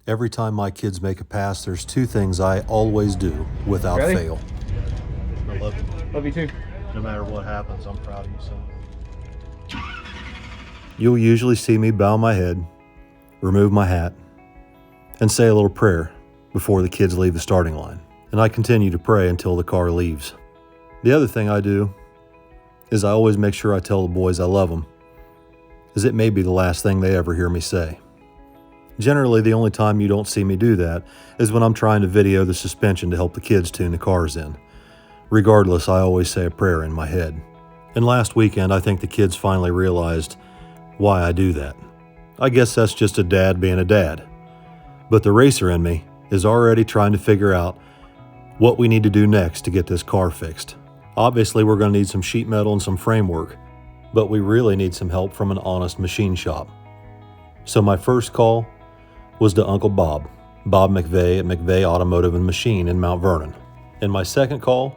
Every time my kids make a pass, there's two things I always do without fail. I love you. Love you too. No matter what happens, I'm proud of you, son. You'll usually see me bow my head, remove my hat, and say a little prayer before the kids leave the starting line. And I continue to pray until the car leaves. The other thing I do is I always make sure I tell the boys I love them, as it may be the last thing they ever hear me say. Generally, the only time you don't see me do that is when I'm trying to video the suspension to help the kids tune the cars in. Regardless, I always say a prayer in my head. And last weekend, I think the kids finally realized why I do that. I guess that's just a dad being a dad. But the racer in me is already trying to figure out what we need to do next to get this car fixed. Obviously, we're going to need some sheet metal and some framework, but we really need some help from an honest machine shop. So my first call was to Uncle Bob McVeigh at McVeigh Automotive and Machine in Mount Vernon. And my second call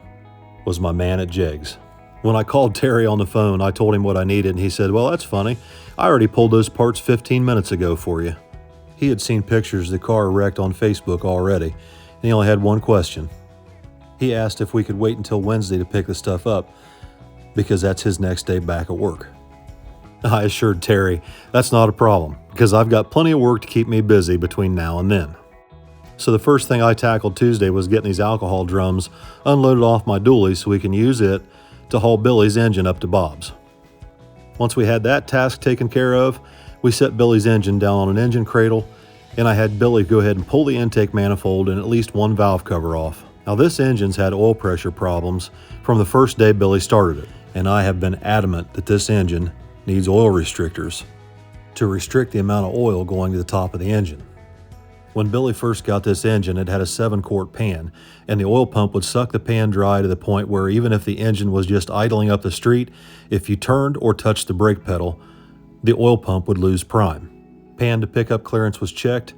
was my man at Jegs. When I called Terry on the phone, I told him what I needed, and he said, "Well, that's funny. I already pulled those parts 15 minutes ago for you." He had seen pictures of the car wrecked on Facebook already, and he only had one question. He asked if we could wait until Wednesday to pick the stuff up, because that's his next day back at work. I assured Terry that's not a problem, because I've got plenty of work to keep me busy between now and then. So the first thing I tackled Tuesday was getting these alcohol drums unloaded off my dually so we can use it to haul Billy's engine up to Bob's. Once we had that task taken care of, we set Billy's engine down on an engine cradle, and I had Billy go ahead and pull the intake manifold and at least one valve cover off. Now this engine's had oil pressure problems from the first day Billy started it, and I have been adamant that this engine needs oil restrictors to restrict the amount of oil going to the top of the engine. When Billy first got this engine, it had a 7-quart pan, and the oil pump would suck the pan dry to the point where even if the engine was just idling up the street, if you turned or touched the brake pedal, the oil pump would lose prime. Pan to pickup clearance was checked,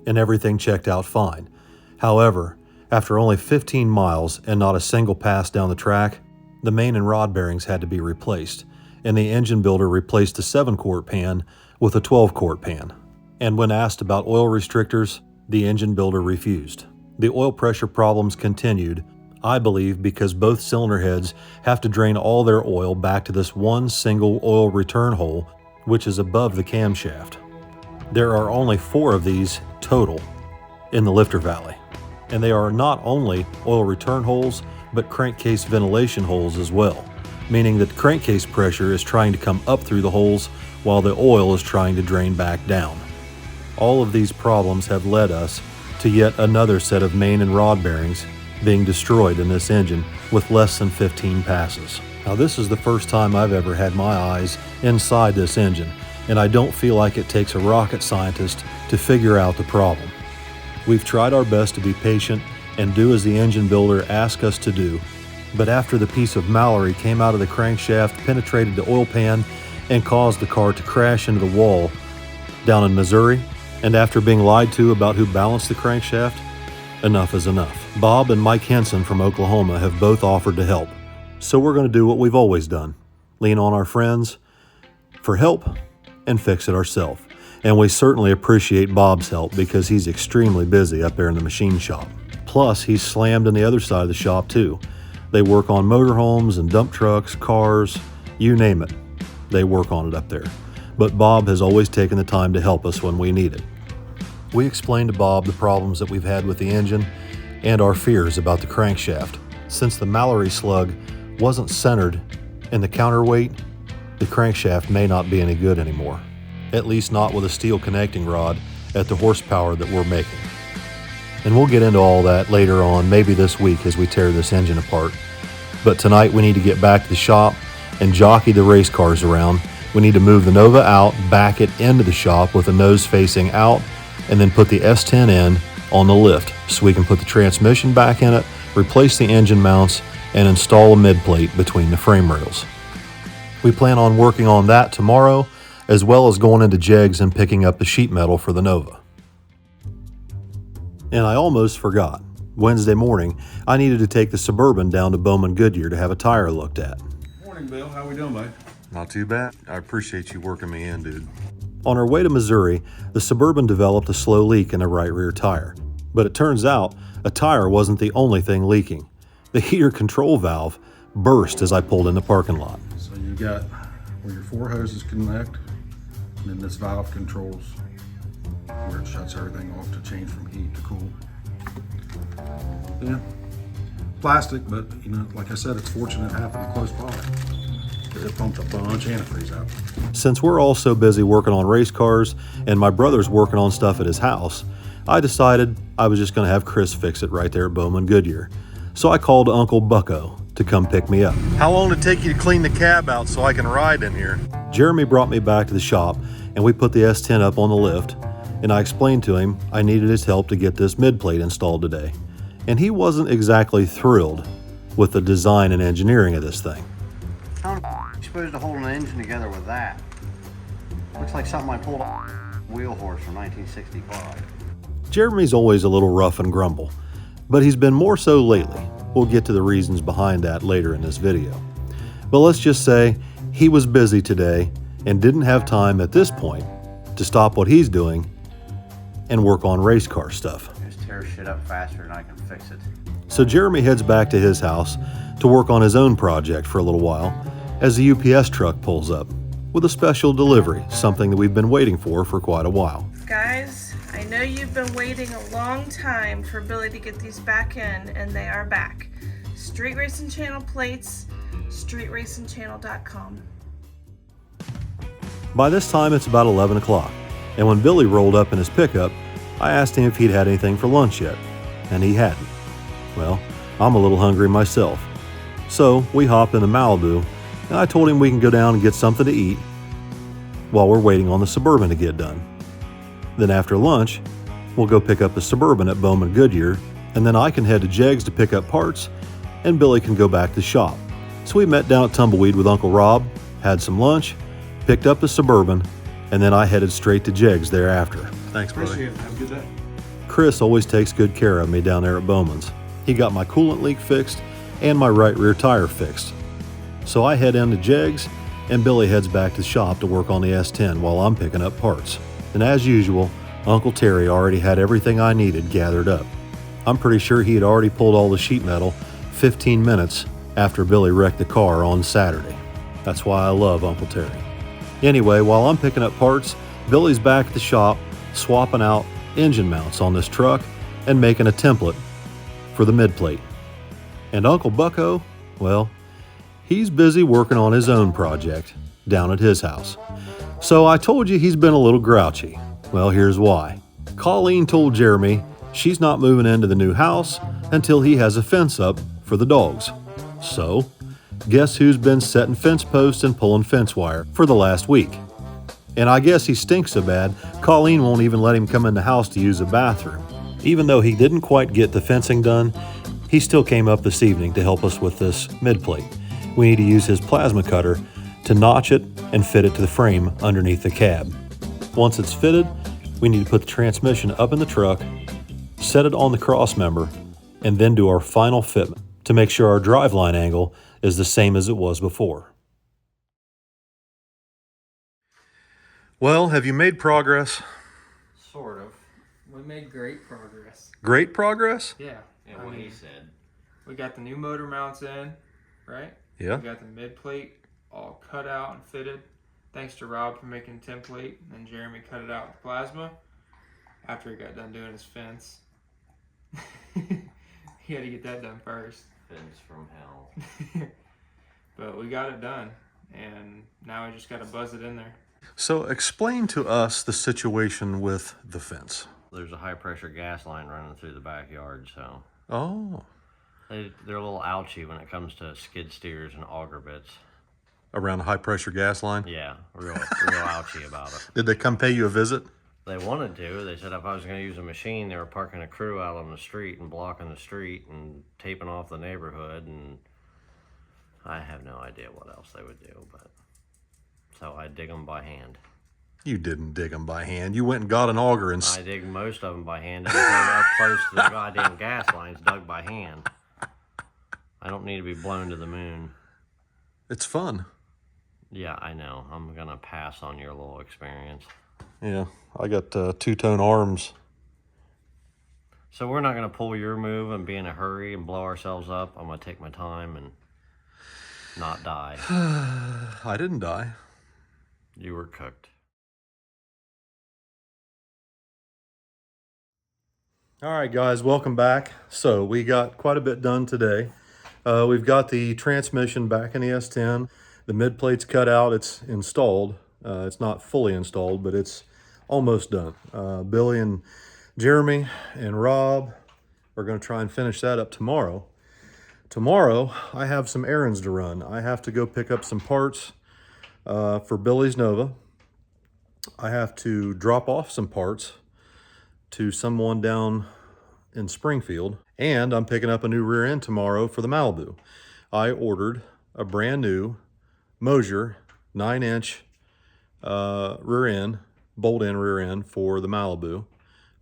and everything checked out fine. However, after only 15 miles and not a single pass down the track, the main and rod bearings had to be replaced, and the engine builder replaced the 7-quart pan with a 12-quart pan. And when asked about oil restrictors, the engine builder refused. The oil pressure problems continued, I believe, because both cylinder heads have to drain all their oil back to this one single oil return hole, which is above the camshaft. There are only 4 of these total in the lifter valley, and they are not only oil return holes, but crankcase ventilation holes as well, meaning that crankcase pressure is trying to come up through the holes while the oil is trying to drain back down. All of these problems have led us to yet another set of main and rod bearings being destroyed in this engine with less than 15 passes. Now this is the first time I've ever had my eyes inside this engine, and I don't feel like it takes a rocket scientist to figure out the problem. We've tried our best to be patient and do as the engine builder asked us to do, but after the piece of Mallory came out of the crankshaft, penetrated the oil pan, and caused the car to crash into the wall down in Missouri, and after being lied to about who balanced the crankshaft, enough is enough. Bob and Mike Henson from Oklahoma have both offered to help, so we're going to do what we've always done, lean on our friends for help and fix it ourselves. And we certainly appreciate Bob's help because he's extremely busy up there in the machine shop. Plus, he's slammed in the other side of the shop too. They work on motorhomes and dump trucks, cars, you name it. They work on it up there. But Bob has always taken the time to help us when we need it. We explained to Bob the problems that we've had with the engine and our fears about the crankshaft. Since the Mallory slug wasn't centered in the counterweight, the crankshaft may not be any good anymore. At least not with a steel connecting rod at the horsepower that we're making. And we'll get into all that later on, maybe this week as we tear this engine apart. But tonight we need to get back to the shop and jockey the race cars around. We need to move the Nova out, back it into the shop with the nose facing out, and then put the S10 in on the lift so we can put the transmission back in it, replace the engine mounts, and install a mid-plate between the frame rails. We plan on working on that tomorrow, as well as going into Jegs and picking up the sheet metal for the Nova. And I almost forgot. Wednesday morning, I needed to take the Suburban down to Bowman Goodyear to have a tire looked at. Morning, Bill. How we doing, mate? Not too bad. I appreciate you working me in, dude. On our way to Missouri, the Suburban developed a slow leak in the right rear tire. But it turns out a tire wasn't the only thing leaking. The heater control valve burst as I pulled in the parking lot. So you got where your 4 hoses connect, and then this valve controls where it shuts everything off to change from heat to cool. Yeah, plastic, but you know, like I said, it's fortunate it happened close by. It pumped a bunch of antifreeze out. Since we're all so busy working on race cars and my brother's working on stuff at his house, I decided I was just going to have Chris fix it right there at Bowman Goodyear. So I called Uncle Bucko to come pick me up. How long did it take you to clean the cab out so I can ride in here? Jeremy brought me back to the shop and we put the S10 up on the lift, and I explained to him I needed his help to get this mid-plate installed today. And he wasn't exactly thrilled with the design and engineering of this thing. How are you supposed to hold an engine together with that? Looks like something I pulled off a wheel horse from 1965. Jeremy's always a little rough and grumble, but he's been more so lately. We'll get to the reasons behind that later in this video. But let's just say he was busy today and didn't have time at this point to stop what he's doing and work on race car stuff. Just tear shit up faster than I can fix it. So Jeremy heads back to his house to work on his own project for a little while as the UPS truck pulls up with a special delivery, something that we've been waiting for quite a while. Guys, I know you've been waiting a long time for Billy to get these back in, and they are back. Street Racing Channel plates, streetracingchannel.com. By this time, it's about 11 o'clock, and when Billy rolled up in his pickup, I asked him if he'd had anything for lunch yet, and he hadn't. Well, I'm a little hungry myself. So we hopped in the Malibu, and I told him we can go down and get something to eat while we're waiting on the Suburban to get done. Then after lunch, we'll go pick up the Suburban at Bowman Goodyear, and then I can head to Jegg's to pick up parts, and Billy can go back to the shop. So we met down at Tumbleweed with Uncle Rob, had some lunch, picked up the Suburban, and then I headed straight to Jegg's thereafter. Thanks, brother. Appreciate it. Have a good day. Chris always takes good care of me down there at Bowman's. He got my coolant leak fixed and my right rear tire fixed. So I head into Jegg's, and Billy heads back to the shop to work on the S10 while I'm picking up parts. And as usual, Uncle Terry already had everything I needed gathered up. I'm pretty sure he had already pulled all the sheet metal 15 minutes after Billy wrecked the car on Saturday. That's why I love Uncle Terry. Anyway, while I'm picking up parts, Billy's back at the shop swapping out engine mounts on this truck and making a template for the mid-plate. And Uncle Bucko, well, he's busy working on his own project down at his house. So I told you he's been a little grouchy. Well, here's why. Colleen told Jeremy she's not moving into the new house until he has a fence up for the dogs. So, guess who's been setting fence posts and pulling fence wire for the last week? And I guess he stinks so bad, Colleen won't even let him come in the house to use the bathroom. Even though he didn't quite get the fencing done, he still came up this evening to help us with this mid-plate. We need to use his plasma cutter to notch it and fit it to the frame underneath the cab. Once it's fitted, we need to put the transmission up in the truck, set it on the cross member, and then do our final fitment to make sure our driveline angle is the same as it was before. Well, have you made progress? Sort of. We made great progress. Great progress? Yeah. Yeah, what he said. We got the new motor mounts in, right? Yeah. We got the mid plate all cut out and fitted. Thanks to Rob for making the template, and Jeremy cut it out with plasma after he got done doing his fence. He had to get that done first. Fence from hell. But we got it done, and now we just got to buzz it in there. So explain to us the situation with the fence. There's a high pressure gas line running through the backyard, so Oh, they're a little ouchy when it comes to skid steers and auger bits. around a high pressure gas line? Yeah, real ouchy about it. Did they come pay you a visit? They wanted to. They said if I was going to use a machine, they were parking a crew out on the street and blocking the street and taping off the neighborhood, and I have no idea what else they would do, but so I dig them by hand. You didn't dig them by hand. You went and got an auger and... I dig most of them by hand. Anything up close to the goddamn gas lines dug by hand. I don't need to be blown to the moon. It's fun. Yeah, I know. I'm going to pass on your little experience. Yeah, I got two-tone arms. So we're not going to pull your move and be in a hurry and blow ourselves up. I'm going to take my time and not die. I didn't die. You were cooked. All right, guys, welcome back. So we got quite a bit done today. We've got the transmission back in the S10. The mid plate's cut out. It's installed. It's not fully installed, but it's almost done. Billy and Jeremy and Rob are going to try and finish that up tomorrow. Tomorrow, I have some errands to run. I have to go pick up some parts for Billy's Nova. I have to drop off some parts to someone down in Springfield, and I'm picking up a new rear end tomorrow for the Malibu. I ordered a brand new Mosier 9-inch rear end, bolt-in rear end for the Malibu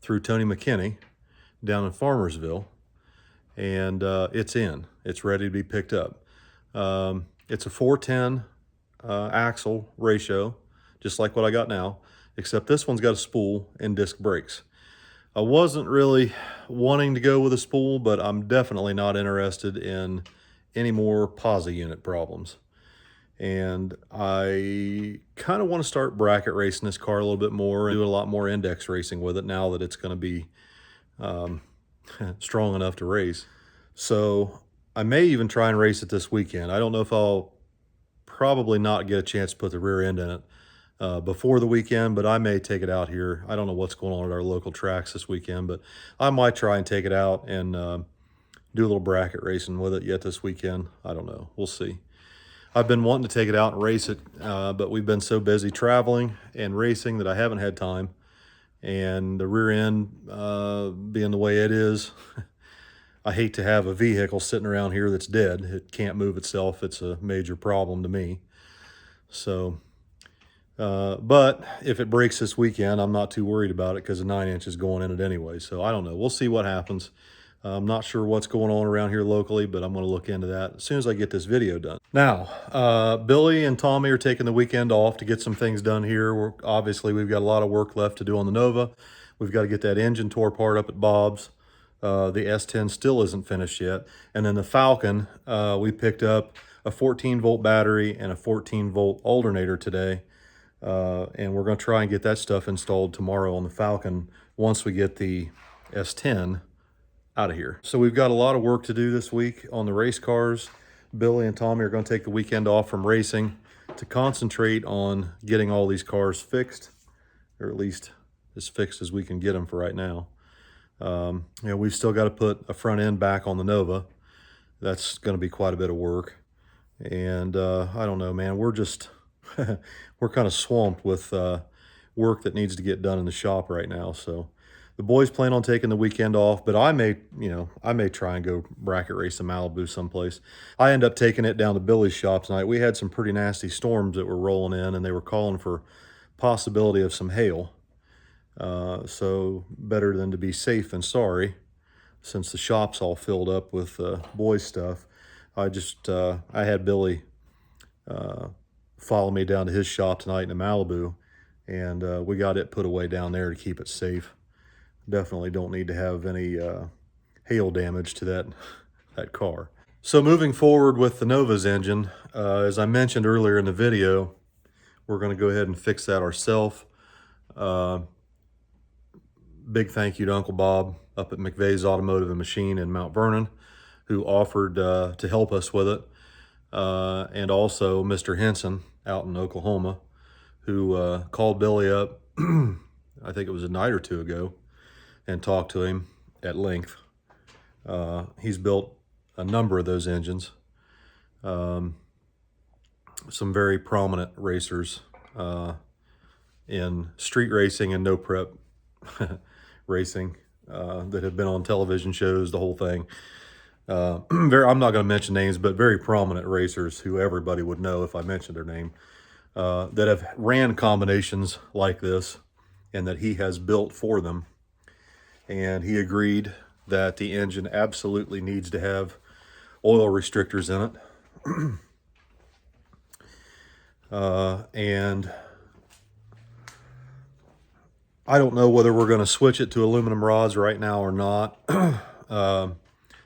through Tony McKinney down in Farmersville, and it's ready to be picked up. It's a 410 axle ratio, just like what I got now, except this one's got a spool and disc brakes. I wasn't really wanting to go with a spool, but I'm definitely not interested in any more posi unit problems. And I kind of want to start bracket racing this car a little bit more and do a lot more index racing with it now that it's going to be strong enough to race. So I may even try and race it this weekend. I don't know if I'll probably not get a chance to put the rear end in it before the weekend, but I may take it out here. I don't know what's going on at our local tracks this weekend, but I might try and take it out and do a little bracket racing with it yet this weekend. I don't know. We'll see. I've been wanting to take it out and race it, but we've been so busy traveling and racing that I haven't had time. And the rear end being the way it is, I hate to have a vehicle sitting around here that's dead. It can't move itself. It's a major problem to me. So, but if it breaks this weekend, I'm not too worried about it because the 9-inch is going in it anyway. So I don't know. We'll see what happens. I'm not sure what's going on around here locally, but I'm going to look into that as soon as I get this video done. Now, Billy and Tommy are taking the weekend off to get some things done here. Obviously, we've got a lot of work left to do on the Nova. We've got to get that engine tore apart up at Bob's. The S10 still isn't finished yet. And then the Falcon, we picked up a 14-volt battery and a 14-volt alternator today. And we're going to try and get that stuff installed tomorrow on the Falcon once we get the S10 out of here. So we've got a lot of work to do this week on the race cars. Billy and Tommy are going to take the weekend off from racing to concentrate on getting all these cars fixed, or at least as fixed as we can get them for right now. We've still got to put a front end back on the Nova. That's going to be quite a bit of work. And I don't know, man, we're just, we're kind of swamped with work that needs to get done in the shop right now. So the boys plan on taking the weekend off, but I may try and go bracket race in Malibu someplace. I end up taking it down to Billy's shop tonight. We had some pretty nasty storms that were rolling in, and they were calling for possibility of some hail. So better than to be safe than sorry, since the shop's all filled up with boys' stuff. I had Billy follow me down to his shop tonight in Malibu, and we got it put away down there to keep it safe. Definitely don't need to have any hail damage to that car. So moving forward with the Nova's engine, as I mentioned earlier in the video, we're going to go ahead and fix that ourselves. Big thank you to Uncle Bob up at McVeigh's Automotive and Machine in Mount Vernon, who offered to help us with it. And also Mr. Henson out in Oklahoma, who called Billy up, I think it was a night or two ago, and talked to him at length. He's built a number of those engines. Some very prominent racers in street racing and no prep racing that have been on television shows, the whole thing. I'm not going to mention names, but very prominent racers who everybody would know if I mentioned their name, that have ran combinations like this and that he has built for them. And he agreed that the engine absolutely needs to have oil restrictors in it. And I don't know whether we're going to switch it to aluminum rods right now or not.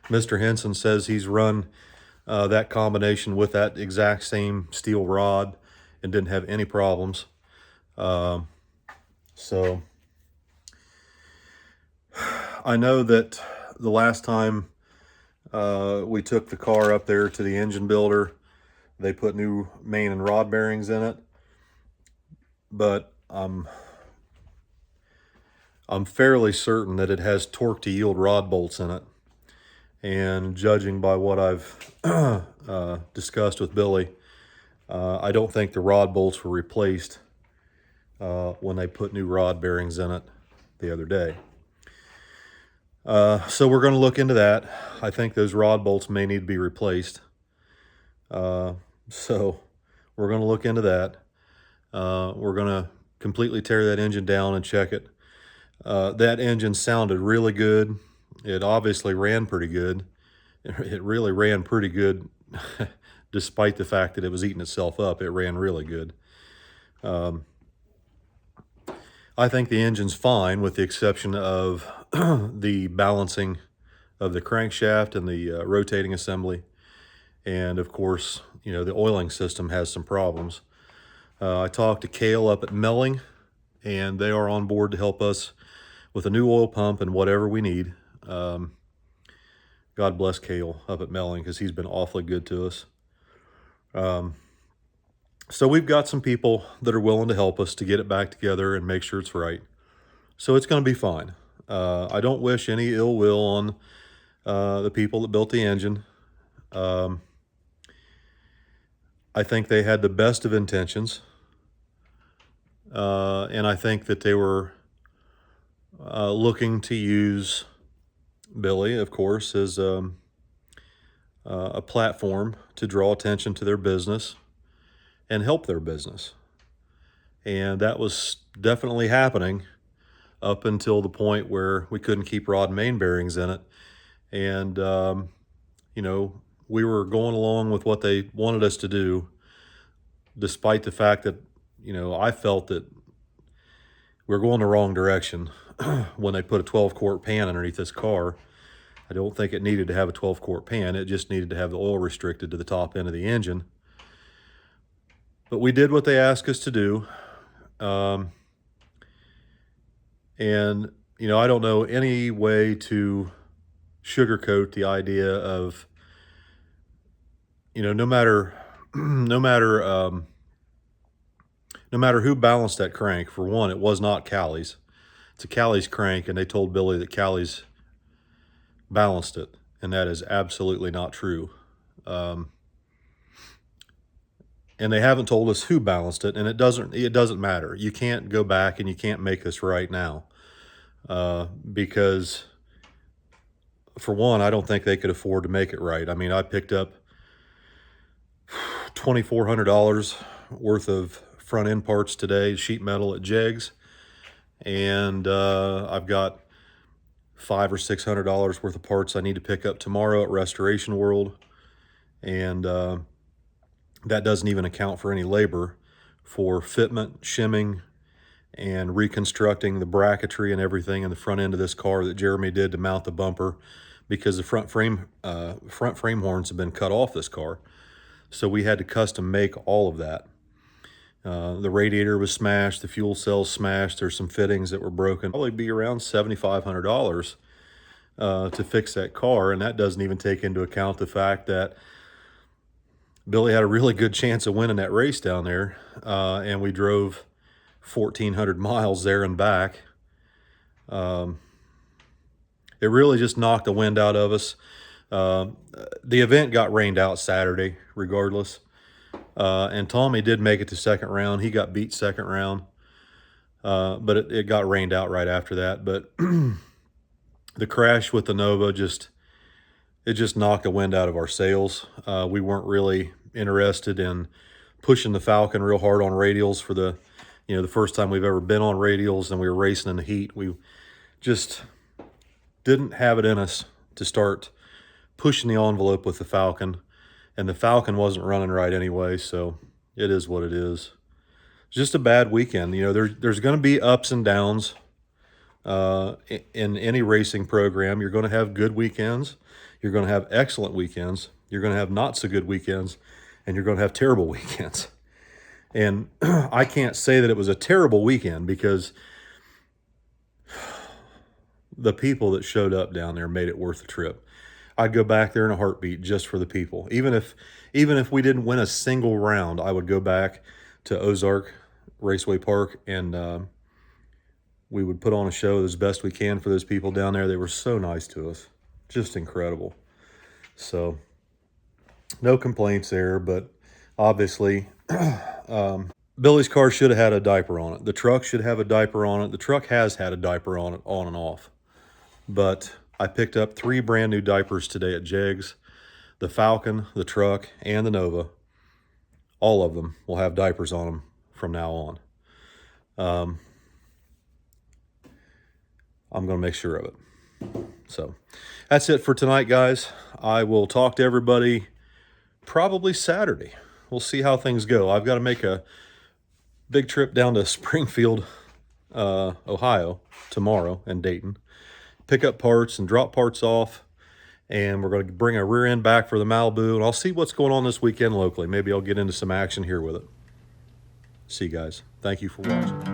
Mr. Henson says he's run that combination with that exact same steel rod and didn't have any problems. So I know that the last time we took the car up there to the engine builder, they put new main and rod bearings in it, but I'm fairly certain that it has torque to yield rod bolts in it. And judging by what I've discussed with Billy, I don't think the rod bolts were replaced when they put new rod bearings in it the other day. So we're going to look into that. I think those rod bolts may need to be replaced. So we're going to look into that. We're going to completely tear that engine down and check it. That engine sounded really good. It obviously ran pretty good. It really ran pretty good despite the fact that it was eating itself up. It ran really good. I think the engine's fine with the exception of the balancing of the crankshaft and the rotating assembly. And of course, you know, the oiling system has some problems. I talked to Cale up at Melling, and they are on board to help us with a new oil pump and whatever we need. God bless Cale up at Melling, because he's been awfully good to us. So we've got some people that are willing to help us to get it back together and make sure it's right. So it's going to be fine. I don't wish any ill will on the people that built the engine. I think they had the best of intentions. And I think that they were looking to use Billy, of course, as a platform to draw attention to their business and help their business. And that was definitely happening up until the point where we couldn't keep rod and main bearings in it. And, you know, we were going along with what they wanted us to do, despite the fact that, you know, I felt that we were going the wrong direction when they put a 12-quart pan underneath this car. I don't think it needed to have a 12-quart pan. It just needed to have the oil restricted to the top end of the engine. But we did what they asked us to do. And, you know, I don't know any way to sugarcoat the idea of, you know, no matter who balanced that crank, for one, it was not Callie's. It's a Callie's crank, and they told Billy that Callie's balanced it, and that is absolutely not true. And they haven't told us who balanced it, and it doesn't matter. You can't go back and you can't make this right now, because for one, I don't think they could afford to make it right. I mean, I picked up $2,400 worth of front end parts today, sheet metal at Jegs, and I've got $500 or $600 worth of parts I need to pick up tomorrow at Restoration World, and that doesn't even account for any labor for fitment, shimming, and reconstructing the bracketry and everything in the front end of this car that Jeremy did to mount the bumper, because the front frame horns have been cut off this car. So we had to custom make all of that. The radiator was smashed, the fuel cell's smashed, there's some fittings that were broken. Probably be around $7,500 to fix that car, and that doesn't even take into account the fact that Billy had a really good chance of winning that race down there, and we drove 1,400 miles there and back. It really just knocked the wind out of us. The event got rained out Saturday regardless, and Tommy did make it to second round. He got beat second round, but it got rained out right after that. But the crash with the Nova just knocked the wind out of our sails. We weren't really interested in pushing the Falcon real hard on radials for the first time we've ever been on radials, and we were racing in the heat. We just didn't have it in us to start pushing the envelope with the Falcon, and the Falcon wasn't running right anyway, so it is what it is. It's just a bad weekend. You know, there's going to be ups and downs in any racing program, you're going to have good weekends, you're going to have excellent weekends, you're going to have not so good weekends, and you're going to have terrible weekends. And I can't say that it was a terrible weekend because the people that showed up down there made it worth the trip. I'd go back there in a heartbeat just for the people. Even if we didn't win a single round, I would go back to Ozark Raceway Park and we would put on a show as best we can for those people down there. They were so nice to us. Just incredible. So no complaints there, but obviously Billy's car should have had a diaper on it. The truck should have a diaper on it. The truck has had a diaper on it on and off. But I picked up 3 brand new diapers today at Jegs. The Falcon, the truck, and the Nova. All of them will have diapers on them from now on. I'm going to make sure of it. So that's it for tonight, guys. I will talk to everybody probably Saturday. We'll see how things go. I've got to make a big trip down to Springfield, Ohio tomorrow, and Dayton. Pick up parts and drop parts off. And we're going to bring a rear end back for the Malibu. And I'll see what's going on this weekend locally. Maybe I'll get into some action here with it. See you guys. Thank you for watching.